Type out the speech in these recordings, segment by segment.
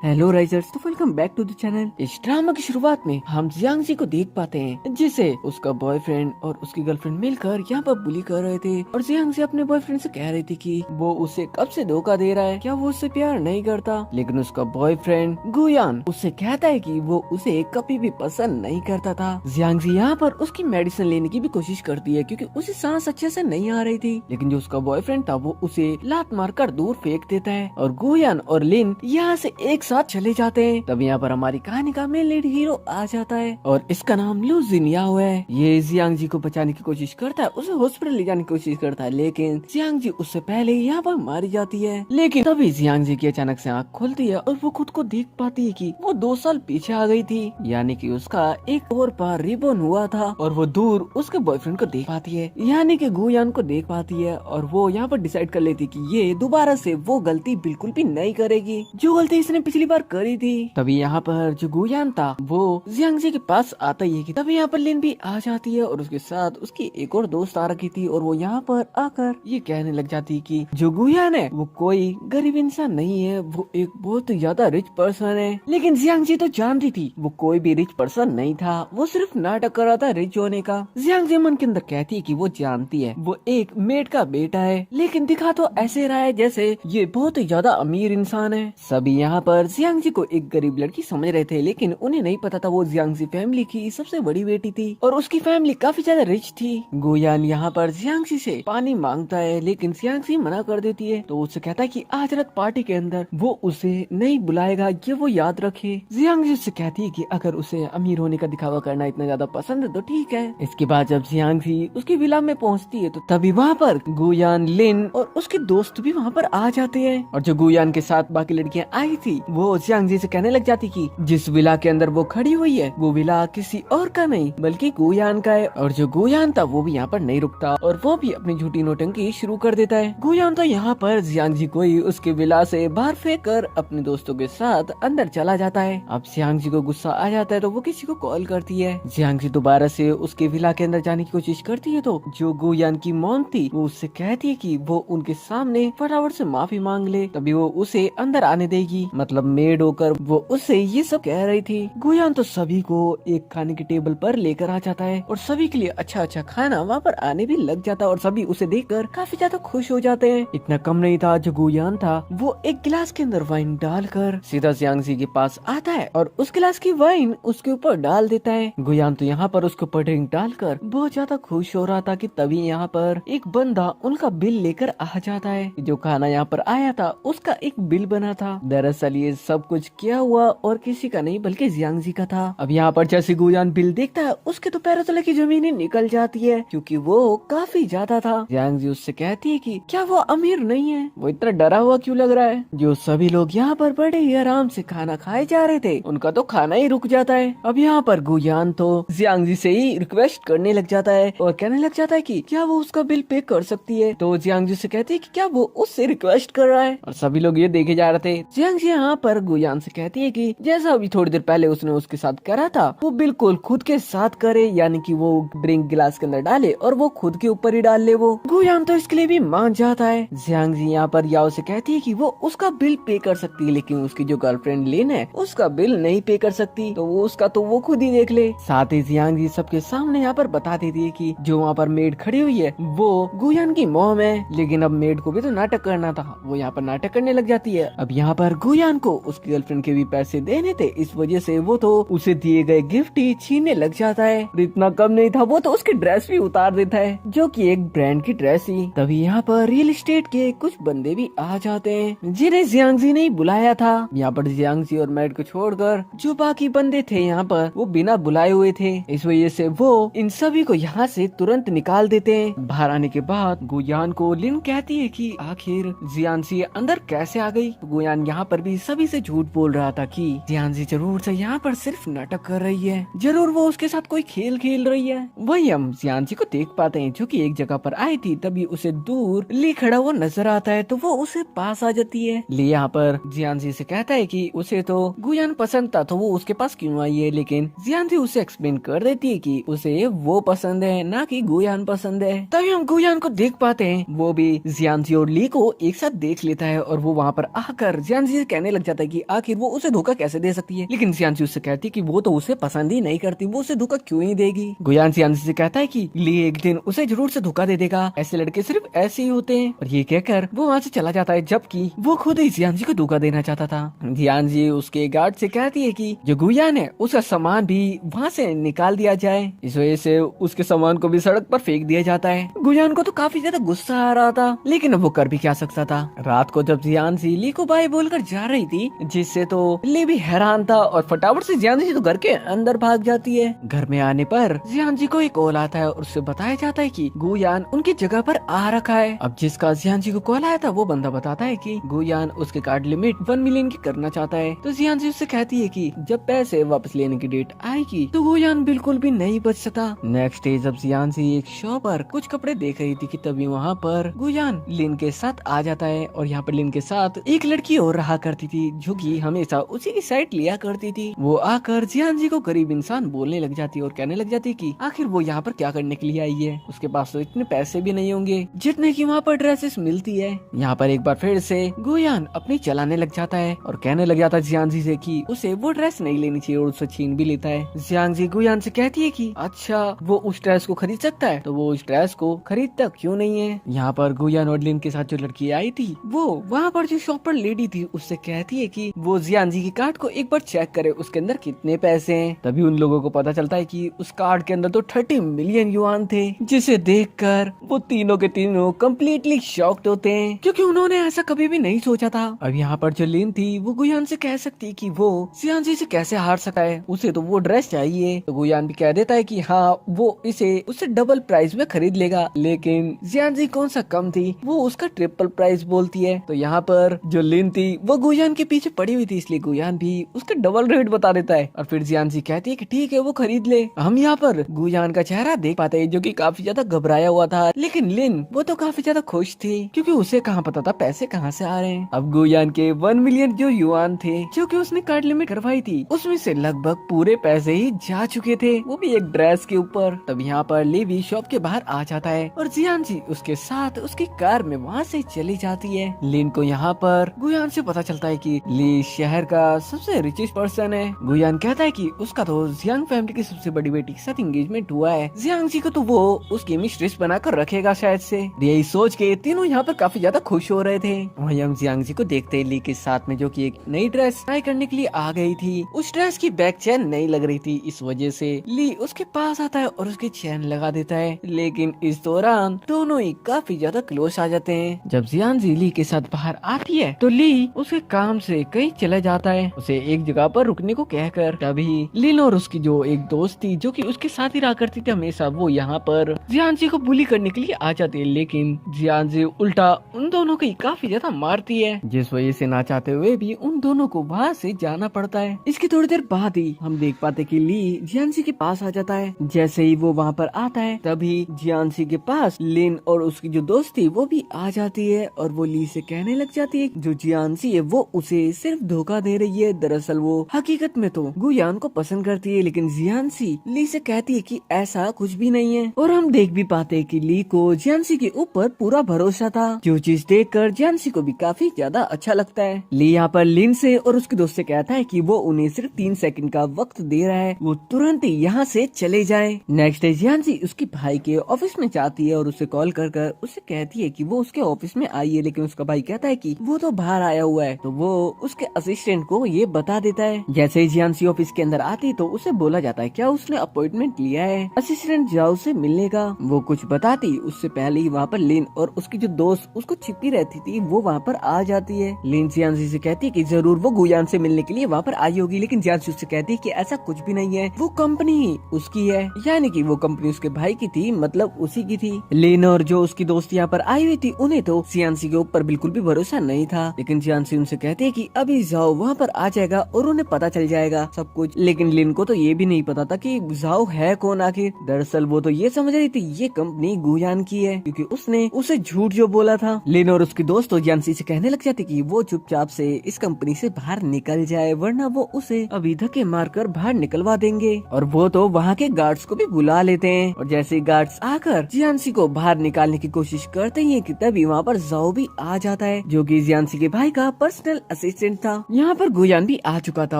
Hello risers, तो welcome back to the channel. इस drama की शुरुआत में हम जियांगजी को देख पाते हैं जिसे उसका बॉयफ्रेंड और उसकी गर्लफ्रेंड मिलकर यहाँ पर बुली कर रहे थे। और जियांगजी अपने बॉयफ्रेंड से कह रही थी कि वो उसे कब से धोखा दे रहा है, क्या वो उससे प्यार नहीं करता। लेकिन उसका बॉयफ्रेंड गुयान उससे कहता है कि वो उसे कभी भी पसंद नहीं करता था। जियांगजी यहाँ पर उसकी मेडिसिन लेने की भी कोशिश करती है क्योंकि उसे सांस अच्छे से नहीं आ रही थी। लेकिन जो उसका बॉयफ्रेंड था वो उसे लात मारकर दूर फेंक देता है और गुयान और लिन यहाँ से एक साथ चले जाते हैं। तब यहाँ पर हमारी कहानी का मेन लीड हीरो आ जाता है और इसका नाम लू जिनयाओ है। ये जियांगजी को बचाने की कोशिश करता है, उसे हॉस्पिटल ले जाने की कोशिश करता है, लेकिन जियांगजी उससे पहले यहाँ पर मारी जाती है। लेकिन तभी जियांगजी की अचानक से आँख खुलती है और वो खुद को देख पाती है कि वो 2 साल पीछे आ गई थी, यानी कि उसका एक और बार रिबॉर्न हुआ था। और वो दूर उसके बॉयफ्रेंड को देख पाती है, यानी कि गुयान को देख पाती है। और वो यहाँ पर डिसाइड कर लेती कि ये दोबारा से वो गलती बिल्कुल भी नहीं करेगी जो गलती इसने पिछली बार करी थी। तभी यहाँ पर जो गुयान था वो जियांगजी के पास आता ही है कि तभी यहाँ पर लिन भी आ जाती है और उसके साथ उसकी एक और दोस्त आ रखी थी। और वो यहाँ पर आकर ये कहने लग जाती है कि जो गुयान है वो कोई गरीब इंसान नहीं है, वो एक बहुत ज्यादा रिच पर्सन है। लेकिन जियांगजी तो जानती थी वो कोई भी रिच पर्सन नहीं था, वो सिर्फ नाटक कर रहा था रिच होने का। जियांगजी मन के अंदर कहती है कि वो जानती है वो एक मेड का बेटा है, लेकिन दिखा तो ऐसे रहा है जैसे ये बहुत ही ज्यादा अमीर इंसान है। सभी यहाँ पर जियांगजी को एक गरीब लड़की समझ रहे थे, लेकिन उन्हें नहीं पता था वो जियांगजी फैमिली की सबसे बड़ी बेटी थी और उसकी फैमिली काफी ज्यादा रिच थी। गुयान यहाँ पर जियांगजी से पानी मांगता है, लेकिन जियांगजी मना कर देती है। तो उससे कहता है कि आज रात पार्टी के अंदर वो उसे नहीं बुलाएगा, ये वो याद रखे। जियांगजी उससे कहती है कि अगर उसे अमीर होने का दिखावा करना इतना ज्यादा पसंद है तो ठीक है। इसके बाद जब जियांगजी उसकी विला में पहुँचती है तो तभी वहाँ पर गुयान, लिन और उसके दोस्त भी वहाँ पर आ जाते हैं। और जो गुयान के साथ बाकी लड़कियाँ आई थी वो जियांगजी से कहने लग जाती कि जिस विला के अंदर वो खड़ी हुई है वो विला किसी और का नहीं बल्कि गुयान का है। और जो गुयान था वो भी यहाँ पर नहीं रुकता और वो भी अपनी झूठी नौटंकी शुरू कर देता है। गुयान तो यहाँ पर जियांगजी को ही उसके विला से बाहर फेंक कर अपने दोस्तों के साथ अंदर चला जाता है। अब जियांगजी को गुस्सा आ जाता है तो वो किसी को कॉल करती है। जियांगजी दोबारा से उसके विला के अंदर जाने की कोशिश करती है तो जो गुयान की मॉम थी वो उससे कहती है कि वो उनके सामने फटाफट से माफी मांग ले, तभी वो उसे अंदर आने देगी। मतलब मेड होकर वो उससे ये सब कह रही थी। गुयान तो सभी को एक खाने की टेबल पर लेकर आ जाता है और सभी के लिए अच्छा अच्छा खाना वहाँ पर आने भी लग जाता है और सभी उसे देखकर काफी ज्यादा खुश हो जाते हैं। इतना कम नहीं था, जो गुयान था वो एक गिलास के अंदर वाइन डालकर सीधा जियांगजी के पास आता है और उस गिलास की वाइन उसके ऊपर डाल देता है। गुयान तो यहाँ पर उसके ऊपर ड्रिंक डालकर बहुत ज्यादा खुश हो रहा था कि तभी यहाँ पर एक बंदा उनका बिल लेकर आ जाता है। जो खाना यहाँ पर आया था उसका एक बिल बना था। दरअसल ये सब कुछ क्या हुआ और किसी का नहीं बल्कि जियांगजी का था। अब यहाँ पर जैसे गुयान बिल देखता है उसके तो पैरों तले की जमीन ही निकल जाती है क्योंकि वो काफी ज्यादा था। जियांगजी उससे कहती है कि क्या वो अमीर नहीं है, वो इतना डरा हुआ क्यों लग रहा है। जो सभी लोग यहाँ पर बड़े ही आराम से खाना खाए जा रहे थे उनका तो खाना ही रुक जाता है। अब यहाँ पर गुयान तो जियांगजी से ही रिक्वेस्ट करने लग जाता है और कहने लग जाता है कि क्या वो उसका बिल पे कर सकती है। तो जियांगजी से कहती है कि क्या वो उससे रिक्वेस्ट कर रहा है और सभी लोग ये देखे जा रहे थे। जियांगजी यहाँ पर गुयान से कहती है कि जैसा अभी थोड़ी देर पहले उसने उसके साथ करा था वो बिल्कुल खुद के साथ करे, यानी कि वो ड्रिंक गिलास के अंदर डाले और वो खुद के ऊपर ही डाल ले। वो गुयान तो इसके लिए भी मान जाता है। जियांगजी यहाँ पर याओ से कहती है कि वो उसका बिल पे कर सकती है, लेकिन उसकी जो गर्लफ्रेंड लिन है उसका बिल नहीं पे कर सकती, तो वो उसका तो वो खुद ही देख ले। साथ ही जियांगजी सबके सामने यहाँ पर बता देती है कि जो वहाँ पर मेड खड़ी हुई है वो गुयान की मॉम है। लेकिन अब मेड को भी तो नाटक करना था, वो यहाँ पर नाटक करने लग जाती है। अब यहाँ पर गुयान को उसकी गर्लफ्रेंड के भी पैसे देने थे, इस वजह से वो तो उसे दिए गए गिफ्ट ही छीनने लग जाता है। इतना कम नहीं था, वो तो उसकी ड्रेस भी उतार देता है जो कि एक ब्रांड की ड्रेस ही। तभी यहाँ पर रियल एस्टेट के कुछ बंदे भी आ जाते हैं जिन्हें जियांगजी ने बुलाया था। यहाँ पर जियांगजी और मैड को छोड़कर जो बाकी बंदे थे यहाँ पर वो बिना बुलाए हुए थे, इस वजह से वो इन सभी को यहाँ से तुरंत निकाल देते हैं। बाहर आने के बाद गुयान को लिन कहती है कि आखिर जियांगजी अंदर कैसे आ गई। गुयान यहाँ पर भी सभी तभी से झूठ बोल रहा था कि जियांजी जरूर से यहाँ पर सिर्फ नाटक कर रही है, जरूर वो उसके साथ कोई खेल खेल रही है। वही हम जियांजी को देख पाते हैं जो कि एक जगह पर आई थी, तभी उसे दूर ली खड़ा हुआ नजर आता है तो वो उसे पास आ जाती है। ली यहाँ पर जियांजी से कहता है कि उसे तो गुयान पसंद था तो वो उसके पास क्यों आई है, लेकिन जियांजी उसे एक्सप्लेन कर देती है कि उसे वो पसंद है ना कि गुयान पसंद है। तभी हम गुयान को देख पाते हैं, वो भी जियांजी और ली को एक साथ देख लेता है और वो वहाँ पर आकर जियांजी से कहने लग जाता है कि आखिर वो उसे धोखा कैसे दे सकती है, लेकिन जियांजी उससे कहती है कि वो तो उसे पसंद ही नहीं करती, वो उसे धोखा क्यों ही देगी। गुयान जियांजी से कहता है कि ली एक दिन उसे जरूर से धोखा दे देगा, ऐसे लड़के सिर्फ ऐसे ही होते हैं, और ये कहकर वो वहाँ से चला जाता है, जबकि वो खुद ही जियांजी को धोखा देना चाहता था। जियांजी उसके गार्ड से कहती है कि जो गुयान है उसका सामान भी वहाँ से निकाल दिया जाए, इस वजह से उसके सामान को भी सड़क पर फेंक दिया जाता है। गुयान को तो काफी ज्यादा गुस्सा आ रहा था, लेकिन अब वो कर भी क्या सकता था। रात को जब जियांजी ली को बाय बोलकर जा रही थी, जिससे तो ली भी हैरान था और फटाफट से जियांजी तो घर के अंदर भाग जाती है। घर में आने पर जियांजी को एक कॉल आता है और उससे बताया जाता है कि गुयान उनकी जगह पर आ रखा है। अब जिसका जियांजी को कॉल आया था वो बंदा बताता है कि गुयान उसके कार्ड लिमिट 1 मिलियन की करना चाहता है, तो जियांजी उससे कहती है कि जब पैसे वापस लेने की डेट आएगी तो गुयान बिल्कुल भी नहीं बच सकता। नेक्स्ट डे जब जियांजी एक शॉप पर कुछ कपड़े देख रही थी कि तभी वहाँ पर गुयान लिन के साथ आ जाता है, और यहाँ पर लिन के साथ एक लड़की और रहा करती थी जो कि हमेशा उसी की साइड लिया करती थी। वो आकर जियांजी को गरीब इंसान बोलने लग जाती है और कहने लग जाती है कि आखिर वो यहाँ पर क्या करने के लिए आई है, उसके पास तो इतने पैसे भी नहीं होंगे जितने की वहाँ पर ड्रेसेस मिलती है। यहाँ पर एक बार फिर से गुयान अपनी चलाने लग जाता है और कहने लग जाता है जियांजी से कि उसे वो ड्रेस नहीं लेनी चाहिए और उससे छीन भी लेता है। जियांजी गुयान से कहती है कि अच्छा वो उस ड्रेस को खरीद सकता है तो वो उस ड्रेस को खरीदता क्यों नहीं है। यहाँ पर गुयान और लिन के साथ जो लड़की आई थी वो वहाँ पर जो शॉप पर लेडी थी उससे कहती है कि वो जियांजी की कार्ड को एक बार चेक करे उसके अंदर कितने पैसे हैं। तभी उन लोगों को पता चलता है कि उस कार्ड के अंदर तो 30 मिलियन युआन थे, जिसे देखकर वो तीनों के तीनों कम्प्लीटली शॉक्ड होते हैं क्योंकि उन्होंने ऐसा कभी भी नहीं सोचा था। अब यहाँ पर जो लिन थी वो गुयान से कह सकती है कि वो जियांजी से कैसे हार सकता है, उसे तो वो ड्रेस चाहिए। तो गुयान भी कह देता है कि हाँ वो इसे उससे डबल प्राइस में खरीद लेगा, लेकिन जियांजी कौन सा कम थी, वो उसका ट्रिपल प्राइस बोलती है। तो यहाँ पर जो लिन थी वो गुयान के पीछे पड़ी हुई थी, इसलिए गुयान भी उसका डबल रेट बता देता है और फिर जियांजी कहती है कि ठीक है वो खरीद ले। हम यहाँ पर गुयान का चेहरा देख पाते हैं जो कि काफी ज्यादा घबराया हुआ था, लेकिन लिन वो तो काफी ज्यादा खुश थी क्योंकि उसे कहाँ पता था पैसे कहाँ से आ रहे हैं। अब गुयान के 1 मिलियन जो युआन थे जो कि उसने कार्ड लिमिट करवाई थी उसमें से लगभग पूरे पैसे ही जा चुके थे, वो भी एक ड्रेस के ऊपर। तब यहाँ पर ली भी शॉप के बाहर आ जाता है और जियांजी उसके साथ उसकी कार में वहाँ से चली जाती है। लिन को यहाँ पर गुयान से पता चलता है कि ली शहर का सबसे रिचेस्ट पर्सन है। गुयान कहता है कि उसका तो जियांग फैमिली की सबसे बड़ी बेटी के साथ एंगेजमेंट हुआ है, जियांजी को तो वो उसकी मिस्ट्रेस बनाकर रखेगा शायद से। यही सोच के तीनों यहाँ पर काफी ज्यादा खुश हो रहे थे। वहीं हम जियांजी को देखते हैं ली के साथ में जो कि एक नई ड्रेस ट्राई करने के लिए आ गई थी। उस ड्रेस की बैक चेन नहीं लग रही थी, इस वजह से ली उसके पास आता है और उसकी चेन लगा देता है, लेकिन इस दौरान दोनों ही काफी ज्यादा क्लोज आ जाते हैं। जब जियांजी ली के साथ बाहर आती है तो ली उसके काम से कहीं चला जाता है, उसे एक जगह पर रुकने को कहकर। तभी लिन और उसकी जो एक दोस्त थी जो कि उसके साथ ही रहा करती थी हमेशा, वो यहाँ पर जियांजी को बुली करने के लिए आ जाती है, लेकिन जियांजी उल्टा उन दोनों को काफी ज्यादा मारती है, जिस वजह से ना चाहते हुए भी उन दोनों को वहाँ से जाना पड़ता है। इसकी थोड़ी देर बाद ही हम देख पाते कि ली जियांजी के पास आ जाता है। जैसे ही वो वहाँ पर आता है तभी जियांजी के पास लिन और उसकी जो दोस्त थी वो भी आ जाती है और वो ली से कहने लग जाती है जो जियांजी है वो उसे सिर्फ धोखा दे रही है, दरअसल वो हकीकत में तो गुयान को पसंद करती है। लेकिन जियांजी ली से कहती है कि ऐसा कुछ भी नहीं है, और हम देख भी पाते हैं कि ली को जियांजी के ऊपर पूरा भरोसा था, जो चीज देखकर जियांजी को भी काफी ज्यादा अच्छा लगता है। ली यहाँ पर लिन से और उसके दोस्त से कहता है कि वो उन्हें सिर्फ 3 सेकंड का वक्त दे रहा है, वो तुरंत ही यहाँ से चले जाए। नेक्स्ट डे जियांजी उसके भाई के ऑफिस में जाती है और उसे कॉल कर कर उससे कहती है कि वो उसके ऑफिस में आई है, लेकिन उसका भाई कहता है कि वो तो बाहर आया हुआ है। तो वो उसके असिस्टेंट को ये बता देता है। जैसे ही जियांजी ऑफिस के अंदर आती तो उसे बोला जाता है क्या उसने अपॉइंटमेंट लिया है असिस्टेंट जाओ से मिलने का। वो कुछ बताती उससे पहले ही वहाँ पर लिन और उसकी जो दोस्त उसको छिपी रहती थी वो वहाँ पर आ जाती है। लिन जियांजी से कहती है कि जरूर वो गुयान से मिलने के लिए वहाँ पर आई होगी, लेकिन जियांजी उससे कहती है कि ऐसा कुछ भी नहीं है, वो कंपनी ही उसकी है, यानी कि वो कंपनी उसके भाई की थी, मतलब उसी की थी। लिन और जो उसकी दोस्त यहाँ पर आई हुई थी उन्हें तो जियांजी के ऊपर बिल्कुल भी भरोसा नहीं था, लेकिन जियांजी उनसे कहती है है कि अभी जाओ वहाँ पर आ जाएगा और उन्हें पता चल जाएगा सब कुछ। लेकिन लिन को तो ये भी नहीं पता था कि जाओ है कौन आखिर। दरअसल वो तो ये समझ रही थी ये कंपनी गुयान की है, क्योंकि उसने उसे झूठ जो बोला था। लिन और उसकी दोस्त तो जियांसी से कहने लग जाती कि वो चुपचाप से इस कंपनी से बाहर निकल जाए, वरना वो उसे अभी धक्के मारकर बाहर निकलवा देंगे। और वो तो वहाँ के गार्ड्स को भी बुला लेते हैं। और जैसे गार्ड्स आकर जियांसी को बाहर निकालने की कोशिश करते ही कि तभी वहाँ पर जाओ भी आ जाता है, जो कि जियांसी के भाई का पर्सनल असिस्टेंट था। यहाँ पर गुयान भी आ चुका था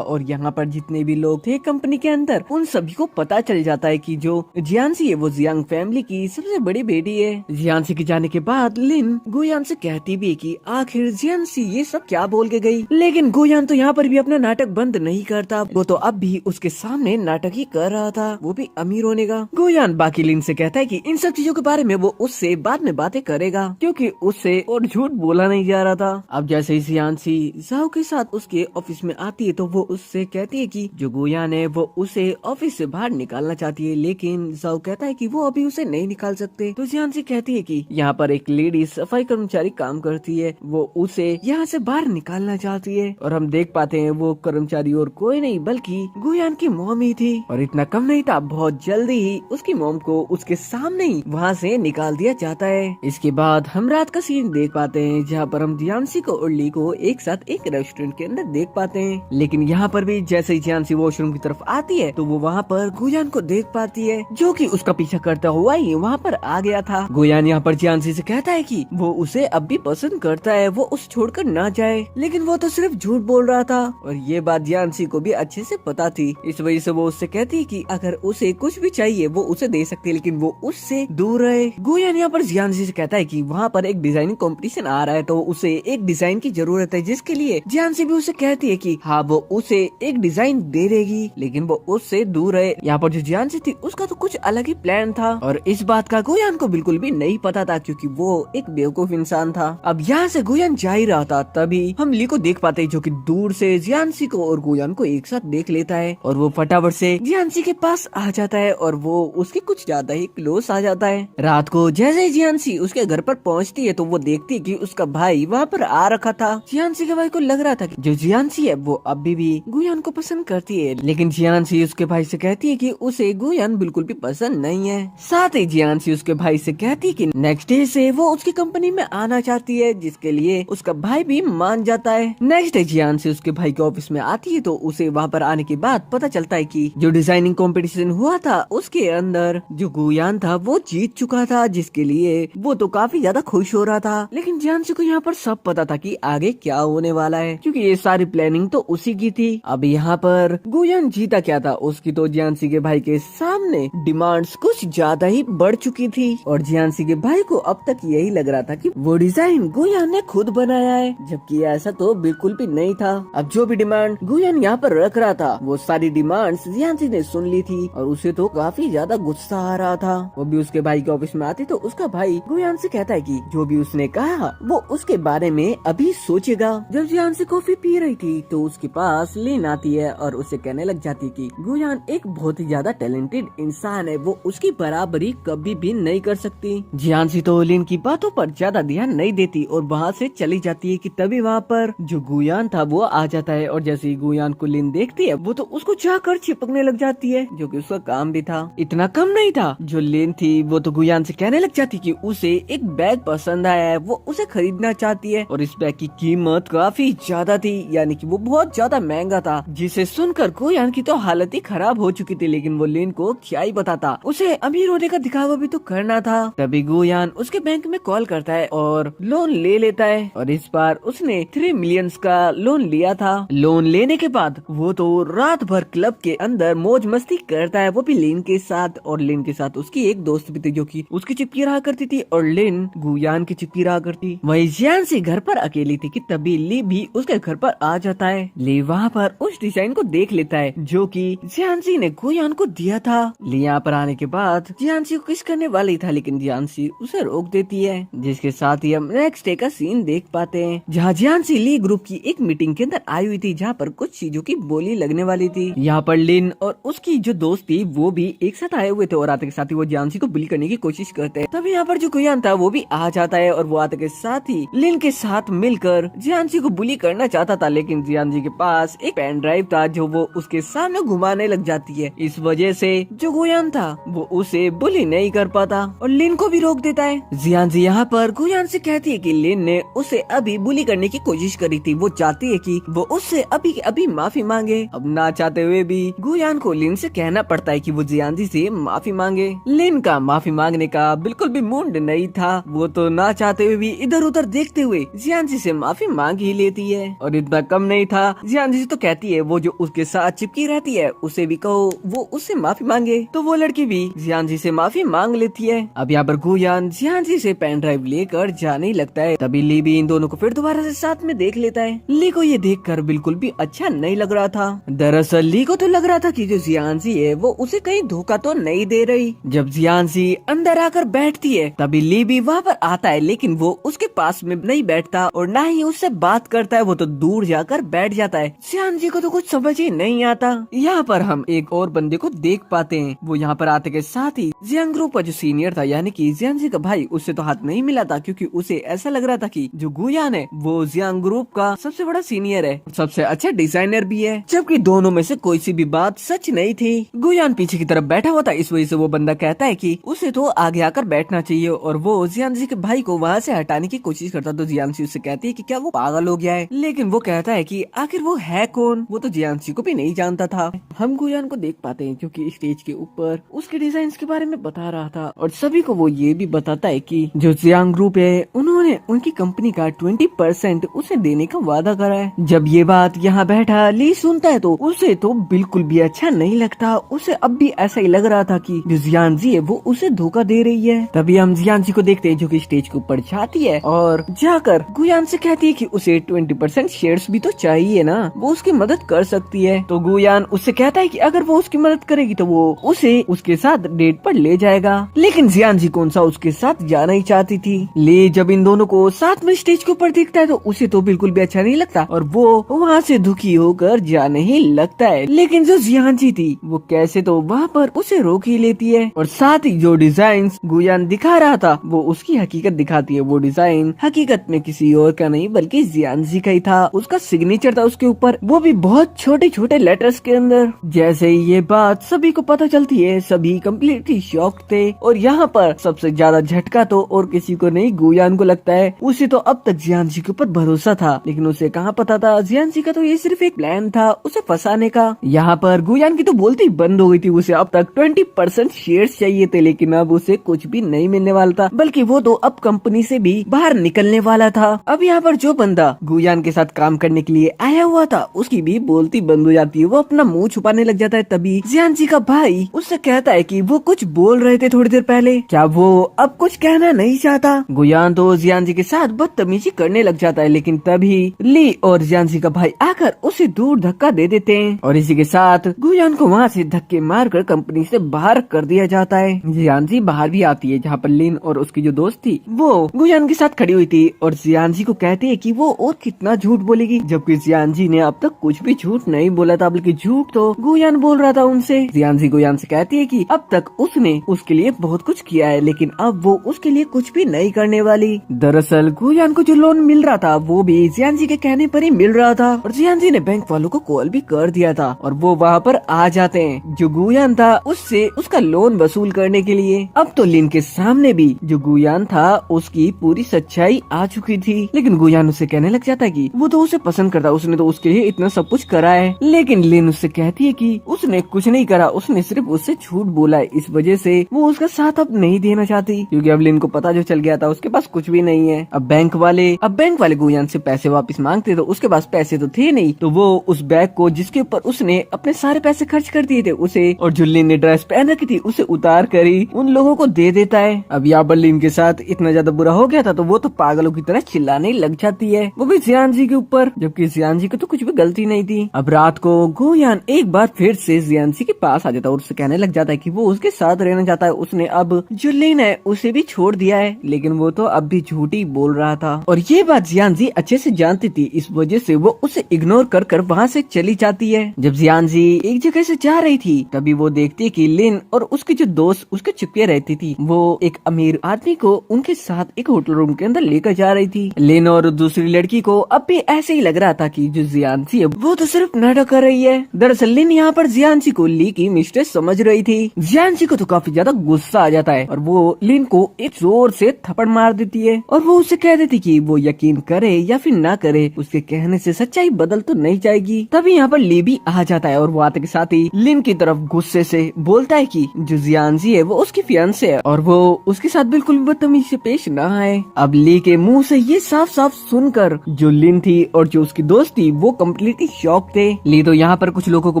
और यहाँ पर जितने भी लोग थे कंपनी के अंदर उन सभी को पता चल जाता है कि जो जियांसी है वो जियांग फैमिली की सबसे बड़ी बेटी है। जियांसी के जाने के बाद लिन गुयान से कहती भी है कि आखिर जियांसी ये सब क्या बोल के गई। लेकिन गुयान तो यहाँ पर भी अपना नाटक बंद नहीं करता, वो तो अब भी उसके सामने नाटक ही कर रहा था, वो भी अमीर होने का। गुयान बाकी लिन से कहता है कि इन सब चीजों के बारे में वो उससे बाद में बातें करेगा, क्योंकि उससे और झूठ बोला नहीं जा रहा था। अब जैसे ही जियांसी जाओ के साथ उसके ऑफिस में आती है तो वो उससे कहती है कि जो गुयान है वो उसे ऑफिस से बाहर निकालना चाहती है, लेकिन जाओ कहता है कि वो अभी उसे नहीं निकाल सकते। तो जियांसी कहती है कि यहाँ पर एक लेडी सफाई कर्मचारी काम करती है, वो उसे यहाँ से बाहर निकालना चाहती है। और हम देख पाते हैं वो कर्मचारी और कोई नहीं बल्कि गुयान की मॉम ही थी। और इतना कम नहीं था, बहुत जल्दी ही उसकी मॉम को उसके सामने ही वहाँ से निकाल दिया जाता है। इसके बाद हम रात का सीन देख पाते हैं, जहाँ पर हम जियांसी को और ली को एक साथ एक रेस्टोरेंट के अंदर देख पाते हैं। लेकिन यहाँ पर भी जैसे ही जियांसी वॉशरूम की तरफ आती है तो वो वहाँ पर गुयान को देख पाती है, जो कि उसका पीछा करता हुआ ही वहाँ पर आ गया था। गुयान यहाँ पर जियांसी से कहता है कि वो उसे अब भी पसंद करता है, वो उसे छोड़कर ना जाए, लेकिन वो तो सिर्फ झूठ बोल रहा था। और ये बात जियांसी को भी अच्छे से पता थी, इस वजह से वो उससे कहती है कि अगर उसे कुछ भी चाहिए वो उसे दे सकती है, लेकिन वो उससे दूर रहे। गुयान यहाँ पर जियांसी से कहता है कि वहाँ पर एक डिजाइनिंग कंपटीशन आ रहा है तो उसे एक डिजाइन की जरूरत है, जिसके लिए जियांसी भी उसे कहती है कि हाँ वो उसे एक डिजाइन दे देगी, लेकिन वो उससे दूर रहे। यहाँ पर जो जियांसी थी उसका तो कुछ अलग ही प्लान था और इस बात का गुयान को बिल्कुल भी नहीं पता था, क्योंकि वो एक बेवकूफ इंसान था। अब यहाँ से गुयान जा ही रहा था, तभी हम ली को देख पाते हैं, जो कि दूर से जियांसी को और गुयान को एक साथ देख लेता है और वो फटाफट से जियांसी के पास आ जाता है और वो उसके कुछ ज्यादा ही क्लोज आ जाता है। रात को जैसे ही जियांसी उसके घर पर पहुँचती है तो वो देखती है कि उसका भाई वहाँ पर आ रखा था। जियांसी के भाई को लग रहा था कि जो जियांसी है वो अभी भी गुयान को पसंद करती है, लेकिन जियांसी उसके भाई से कहती है कि उसे गुयान बिल्कुल भी पसंद नहीं है। साथ ही जियांसी उसके भाई से कहती है कि नेक्स्ट डे से वो उसकी कंपनी में आना चाहती है, जिसके लिए उसका भाई भी मान जाता है। नेक्स्ट डे जियांसी उसके भाई के ऑफिस में आती है तो उसे वहाँ पर आने के बाद पता चलता है कि जो डिजाइनिंग कंपटीशन हुआ था उसके अंदर जो गुयान था वो जीत चुका था, जिसके लिए वो तो काफी ज्यादा खुश हो रहा था। लेकिन जियांसी को यहाँ पर सब पता था कि आगे क्या होने वाला है, क्योंकि ये सारी प्लानिंग तो उसी की थी। अब यहाँ पर गुयान जीता क्या था, उसकी तो जियांसी के भाई के सामने डिमांड्स कुछ ज्यादा ही बढ़ चुकी थी और जियांसी के भाई को अब तक यही लग रहा था कि वो डिजाइन गुयान ने खुद बनाया है, जबकि ऐसा तो बिल्कुल भी नहीं था। अब जो भी डिमांड गुयान यहाँ पर रख रहा था वो सारी डिमांड्स जियांसी ने सुन ली थी और उसे तो काफी ज्यादा गुस्सा आ रहा था। वो भी उसके भाई के ऑफिस में आती तो उसका भाई गुयान से कहता है कि जो भी उसने कहा वो उसके बारे में अभी सोचेगा। जब जियांसी कॉफी पी रही थी तो उसके पास लिन आती है और उसे कहने लग जाती है कि गुयान एक बहुत ही ज्यादा टैलेंटेड इंसान है, वो उसकी बराबरी कभी भी नहीं कर सकती। जियांसी तो लिन की बातों पर ज्यादा ध्यान नहीं देती और वहाँ से चली जाती है कि तभी वहाँ पर जो गुयान था वो आ जाता है और जैसे ही गुयान को लिन देखती है वो तो उसको जाकर चिपकने लग जाती है, जो कि उसका काम भी था। इतना कम नहीं था, जो लिन थी वो तो गुयान से कहने लग जाती कि उसे एक बैग पसंद आया है, वो उसे खरीदना चाहती है और इस बैग की कीमत काफी ज्यादा थी, यानी कि वो बहुत ज्यादा महंगा था, जिसे सुनकर गुयान की तो हालत ही खराब हो चुकी थी। लेकिन वो लिन को क्या ही बताता, उसे अमीर होने का दिखावा भी तो करना था। तभी गुयान उसके बैंक में कॉल करता है और लोन ले लेता है और इस बार उसने 3 मिलियन का लोन लिया था। लोन लेने के बाद वो तो रात भर क्लब के अंदर मौज मस्ती करता है, वो भी लिन के साथ। और लिन के साथ उसकी एक दोस्त भी थी जो कि उसकी चिपकी रहा करती थी और लिन गुयान की चिपकी रहा करती। वही जियांसी घर पर अकेली थी कि तभी ली भी उसके घर पर आ जाता है। ली वहाँ पर उस डिजाइन को देख लेता है जो कि जियांसी ने गुयान को दिया था। ली यहाँ पर आने के बाद जियांसी को किस करने वाली था, लेकिन जियांसी उसे रोक देती है, जिसके साथ ही हम नेक्स्ट डे का सीन देख पाते हैं, जहाँ जियांसी ली ग्रुप की एक मीटिंग के अंदर आई हुई थी, जहाँ पर कुछ चीजों की बोली लगने वाली थी। यहाँ पर लिन और उसकी जो दोस्त थी वो भी एक साथ आए हुए थे और आते के साथ ही वो जियांसी को बुली करने की कोशिश करते हैं। तभी यहाँ पर जो गुयान था वो भी आ जाता है और वो आते के साथ ही लिन के साथ मिलकर जियांसी को बुली करना चाहता था, लेकिन जियांजी के पास एक पेन ड्राइव था जो वो उसके सामने घुमाने लग जाती है। इस वजह से जो गुयान था वो उसे बुली नहीं कर पाता और लिन को भी रोक देता है। जियांजी यहाँ पर गुयान से कहती है कि लिन ने उसे अभी बुली करने की कोशिश करी थी, वो चाहती है कि वो उससे अभी के अभी माफी मांगे। अब ना चाहते हुए भी गुयान को लिन से कहना पड़ता है कि वो जियांजी से माफी मांगे। लिन का माफी मांगने का बिल्कुल भी मूड नहीं था, वो तो ना चाहते हुए भी इधर उधर देखते हुए जियांजी से माफी मांग ही लेती है। और इतना कम नहीं था, जियांजी से तो कहती है वो जो उसके साथ चिपकी रहती है उसे भी कहो वो उससे माफी मांगे, तो वो लड़की भी जियांजी से माफी मांग लेती है। अब यहाँ पर गुयान जियांजी से पेन ड्राइव लेकर जाने लगता है, तभी ली भी इन दोनों को फिर दोबारा से साथ में देख लेता है। ली को ये देखकर बिल्कुल भी अच्छा नहीं लग रहा था। दरअसल ली को तो लग रहा था कि जो जियांजी है वो उसे कहीं धोखा तो नहीं दे रही। जब जियांजी अंदर आकर बैठती है तभी ली भी वहाँ पर आता है, लेकिन वो उसके पास में नहीं बैठता और ना ही उससे बात करता है, वो तो दूर जाकर बैठ जाता है। जियांजी को तो कुछ समझ ही नहीं आता। यहाँ पर हम एक और बंदे को देख पाते हैं, वो यहाँ पर आते के साथ ही जियांग ग्रुप का जो सीनियर था यानी कि जियांजी का भाई, उससे तो हाथ नहीं मिला था क्योंकि उसे ऐसा लग रहा था कि जो गुयान है वो जियांग ग्रुप का सबसे बड़ा सीनियर है, सबसे अच्छा डिजाइनर भी है, जबकि दोनों में से कोई सी भी बात सच नहीं थी। गुयान पीछे की तरफ बैठा हुआ था, इस वजह से वो बंदा कहता है कि उसे तो आगे आकर बैठना चाहिए और वो जियांजी के भाई को वहाँ से हटाने की कोशिश करता। तो जियांजी उससे कहती है कि क्या वो पागल हो गया है, लेकिन वो कहता है कि आखिर वो है कौन, वो तो जियांजी को भी नहीं जानता था। हम गुयान को देख पाते हैं क्योंकि स्टेज के ऊपर उसके डिजाइन के बारे में बता रहा था और सभी को वो ये भी बताता है कि जो जियांग ग्रुप है उन्होंने उनकी कंपनी का 20% उसे देने का वादा करा है। जब ये बात यहाँ बैठा ली सुनता है तो उसे तो बिल्कुल भी अच्छा नहीं लगता, उसे अब भी ऐसा ही लग रहा था कि जो जियांजी है वो उसे धोखा दे रही है। तभी हम जियांजी को देखते हैं जो कि स्टेज के ऊपर जाती है और जाकर गुयान से कहती है कि उसे 20% शेयर्स भी तो चाहिए ना, वो उसकी मदद कर सकती है। तो गुयान उससे कहता है कि अगर वो उसकी मदद करेगी तो वो उसे उसके साथ डेट पर ले जाएगा, लेकिन जियांजी कौन सा उसके साथ जाना ही चाहती थी। ले जब इन दोनों को साथ में स्टेज के ऊपर देखता है तो उसे तो बिल्कुल भी अच्छा नहीं लगता और वो वहाँ से दुखी होकर जाने ही लगता है, लेकिन जो जियांजी थी वो कैसे तो वहाँ पर उसे रोक ही लेती है और साथ ही जो डिजाइन गुयान दिखा रहा था वो उसकी हकीकत दिखाती है। वो डिजाइन हकीकत में किसी और का नहीं बल्कि जियांजी का ही था, उसका सिग्नेचर था उसके ऊपर, वो भी बहुत छोटे छोटे लेटर्स के अंदर। जैसे ही ये बात सभी को पता चलती है सभी कम्प्लीटली शॉक थे और यहाँ पर सबसे ज्यादा झटका तो और किसी को नहीं गुयान को लगता है। उसे तो अब तक जियांजी के ऊपर भरोसा था, लेकिन उसे कहाँ पता था जियांजी का तो ये सिर्फ एक प्लान था उसे फंसाने का। यहाँ पर गुयान की तो बोलती बंद हो गई थी, उसे अब तक 20% शेयर्स चाहिए थे, लेकिन अब उसे कुछ भी नहीं मिलने वाला था, बल्कि वो तो अब कंपनी से भी बाहर निकलने वाला था। अब यहाँ पर जो बंदा गुयान के साथ काम करने के लिए आया हुआ था उसकी भी बोलती बंद हो जाती है, वो अपना मुंह छुपाने लग जाता है। तभी जियांजी का भाई उससे कहता है कि वो कुछ बोल रहे थे थोड़ी देर पहले, क्या वो अब कुछ कहना नहीं चाहता। गुयान तो जियांजी के साथ बदतमीजी करने लग जाता है, लेकिन तभी ली और जियांजी का भाई आकर उसे दूर धक्का दे देते हैं और इसी के साथ गुयान को वहाँ से धक्के मारकर कंपनी से बाहर कर दिया जाता है। जियांजी बाहर भी आती है जहाँ पर लिन और उसकी जो दोस्त थी वो गुयान के साथ खड़ी हुई थी और जियांजी को कहते हैं कि वो और कितना झूठ बोलेगी, जबकि जियांजी ने अब तक कुछ भी झूठ नहीं बोला था, बल्कि झूठ तो गुयान बोल रहा था उनसे। जियांजी गुयान से कहती है कि अब तक उसने उसके लिए बहुत कुछ किया है, लेकिन अब वो उसके लिए कुछ भी नहीं करने वाली। दरअसल गुयान को जो लोन मिल रहा था वो भी जियांजी के कहने पर ही मिल रहा था और जियांजी ने बैंक वालों को कॉल भी कर दिया था और वो वहाँ पर आ जाते हैं जो गुयान था उससे उसका लोन वसूल करने के लिए। अब तो लिन के सामने भी जो गुयान था उसकी पूरी सच्चाई आ चुकी थी, लेकिन गुयान उससे कहने लग जाता है कि वो तो उसे पसंद करता, उसने तो उसके लिए इतना सब कुछ करा है, लेकिन लिन उससे कहती है कि उसने कुछ नहीं करा, उसने सिर्फ उससे झूठ बोला है, इस वजह से वो उसका साथ अब नहीं देना चाहती क्योंकि अब लिन को पता जो चल गया था उसके पास कुछ भी नहीं है। अब बैंक वाले गुयान से पैसे वापस मांगते तो उसके पास पैसे तो थे नहीं, तो वो उस बैग को जिसके ऊपर उसने अपने सारे पैसे खर्च कर दिए थे उसे और जो लिन ने ड्रेस पहन रखी थी उसे उतार कर ही उन लोगों को दे देता है। अब यहाँ पर लिन के साथ इतना ज्यादा बुरा हो गया था तो वो तो पागलों की तरह चिल्लाने लग जाती है, वो भी जियांजी के ऊपर, जबकि जियांजी को तो कुछ भी गलती नहीं थी। अब रात को गुयान एक बार फिर से जियांजी के पास आ जाता है और उससे कहने लग जाता है कि वो उसके साथ रहना चाहता है, उसने अब जो लिन है उसे भी छोड़ दिया है, लेकिन वो तो अब भी झूठ ही बोल रहा था और ये बात जियांजी अच्छे से जानती थी, इस वजह से वो उसे इग्नोर कर कर वहाँ से चली जाती है। जब जियांजी एक जगह से जा रही थी तभी वो देखती है कि लिन और उसके जो दोस्त उसके चिपके रहती थी वो एक अमीर आदमी को उनके साथ एक होटल रूम के अंदर लेकर जा रही थी। लिन और दूसरी लड़की ली को अब भी ऐसे ही लग रहा था कि जो जियांसी है वो तो सिर्फ नाटक कर रही है। दरअसल लिन यहाँ पर जियांसी को ली की मिस्ट्रेस समझ रही थी। जियांसी को तो काफी ज्यादा गुस्सा आ जाता है और वो लिन को एक जोर से थप्पड़ मार देती है और वो उसे कह देती कि वो यकीन करे या फिर ना करे, उसके कहने से सच्चाई बदल तो नहीं जाएगी। तभी यहाँ पर ली भी आ जाता है और वो आते के साथ ही लिन की तरफ गुस्से से बोलता है कि जो जियांसी है वो उसकी फियांसे है और वो उसके साथ बिल्कुल भी बदतमीजी से पेश ना आए। अब ली के मुंह से ये साफ साफ सुनकर जो लिन थी और जो उसकी दोस्त थी वो कम्प्लीटली शॉक थे। ली तो यहाँ पर कुछ लोगों को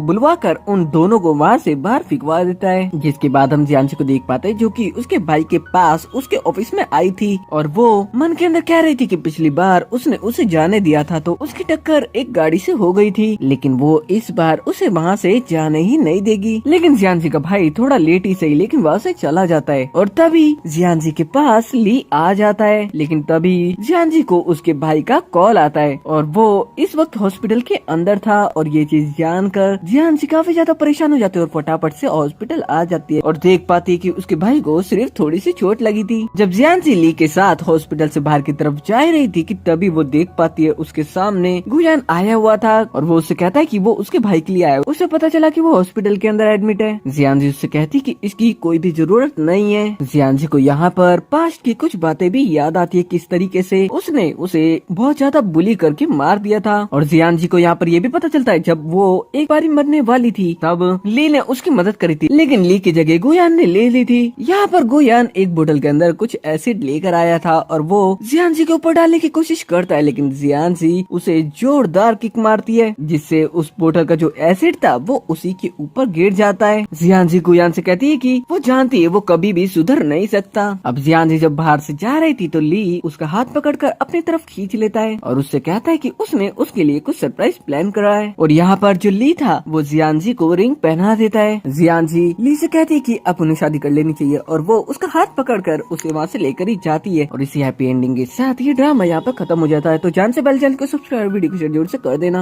बुलवा कर उन दोनों को वहाँ से बाहर फिकवा देता है, जिसके बाद हम जियांसी को देख पाते हैं जो कि उसके भाई के पास उसके ऑफिस में आई थी और वो मन के अंदर कह रही थी कि पिछली बार उसने उसे जाने दिया था तो उसकी टक्कर एक गाड़ी से हो गई थी, लेकिन वो इस बार उसे वहाँ से जाने ही नहीं देगी। लेकिन जियांसी का भाई थोड़ा लेट ही सही लेकिन वहाँ से चला जाता है और तभी जियांसी के पास ली आ जाता है। लेकिन तभी जियांसी को उसके भाई का कॉल आता है और वो इस वक्त हॉस्पिटल के अंदर था और ये चीज जानकर जियांसी काफी ज्यादा परेशान हो जाती है और फटाफट से हॉस्पिटल आ जाती है और देख पाती है कि उसके भाई को सिर्फ थोड़ी सी चोट लगी थी। जब जियांसी ली के साथ हॉस्पिटल से बाहर की तरफ जा रही थी कि तभी वो देख पाती है उसके सामने गुयान आया हुआ था और वो उससे कहता है कि वो उसके भाई के लिए आया। उसे पता चला कि वो हॉस्पिटल के अंदर एडमिट है। जियांसी उससे कहती कि इसकी कोई भी जरूरत नहीं है। जियांसी को यहाँ पर पास्ट की कुछ बातें भी याद आती है, किस तरीके से उसने उसे बहुत ज्यादा बुली करके मार दिया था। और जियांसी को यहाँ पर ये भी पता चलता है जब वो एक बारी मरने वाली थी तब ली ने उसकी मदद करी थी, लेकिन ली की जगह गुयान ने ले ली थी। यहाँ पर गुयान एक बोतल के अंदर कुछ एसिड लेकर आया था और वो जियांसी के ऊपर डालने की कोशिश करता है, लेकिन जियांसी उसे जोरदार किक मारती है जिससे उस बोतल का जो एसिड था वो उसी के ऊपर गिर जाता है। जियांसी गुयान से कहती है कि वो जानती है वो कभी भी सुधर नहीं सकता। अब जियांसी जब बाहर से जा रही थी तो ली उसका हाथ पकड़कर अपनी तरफ खींच लेता है और उससे कहता है कि उसने उसके लिए कुछ सरप्राइज प्लान करा है। और यहाँ पर जो ली था वो जियांसी को रिंग पहना देता है। जियांसी ली से कहती है कि अब उन्हें शादी कर लेनी चाहिए और वो उसका हाथ पकड़कर उसे वहाँ से लेकर ही जाती है और इसी हैप्पी एंडिंग के साथ ये ड्रामा यहाँ पर खत्म हो जाता है। तो जान से बेल चैनल को सब्सक्राइब, वीडियो को शेयर जरूर से कर देना।